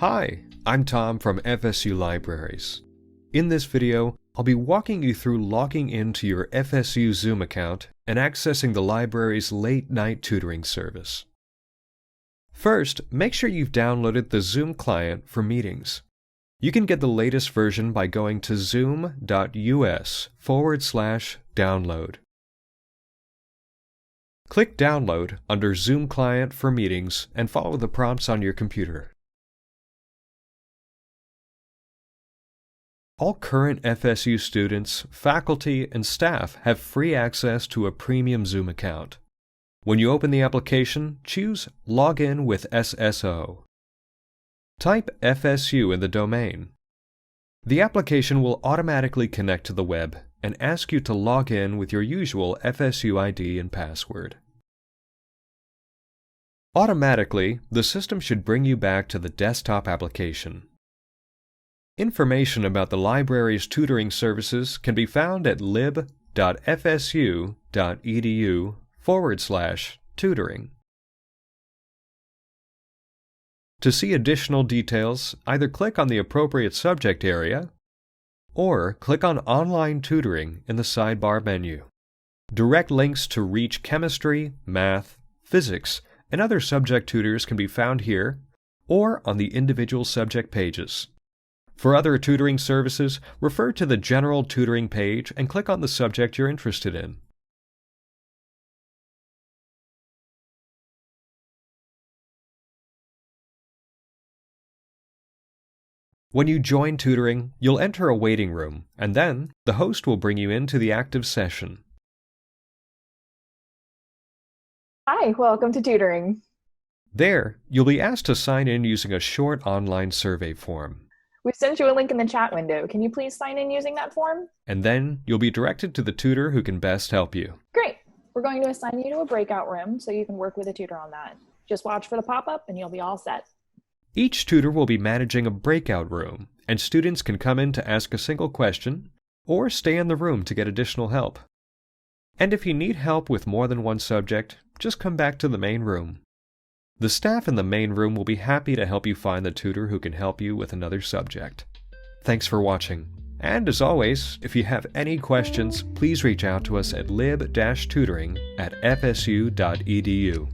Hi, I'm Tom from FSU Libraries. In this video, I'll be walking you through logging into your FSU Zoom account and accessing the library's late-night tutoring service. First, make sure you've downloaded the Zoom client for meetings. You can get the latest version by going to zoom.us/download. Click Download under Zoom Client for Meetings and follow the prompts on your computer. All current FSU students, faculty, and staff have free access to a premium Zoom account. When you open the application, choose Login with SSO. Type FSU in the domain. The application will automatically connect to the web and ask you to log in with your usual FSU ID and password. Automatically, the system should bring you back to the desktop application. Information about the library's tutoring services can be found at lib.fsu.edu/tutoring. To see additional details, either click on the appropriate subject area or click on Online Tutoring in the sidebar menu. Direct links to reach chemistry, math, physics, and other subject tutors can be found here or on the individual subject pages. For other tutoring services, refer to the General Tutoring page and click on the subject you're interested in. When you join tutoring, you'll enter a waiting room, and then the host will bring you into the active session. Hi, welcome to Tutoring. There, you'll be asked to sign in using a short online survey form. We've sent you a link in the chat window. Can you please sign in using that form? And then you'll be directed to the tutor who can best help you. Great. We're going to assign you to a breakout room so you can work with a tutor on that. Just watch for the pop-up and you'll be all set. Each tutor will be managing a breakout room, and students can come in to ask a single question or stay in the room to get additional help. And if you need help with more than one subject, just come back to the main room. The staff in the main room will be happy to help you find the tutor who can help you with another subject. Thanks for watching. And as always, if you have any questions, please reach out to us at lib-tutoring@fsu.edu.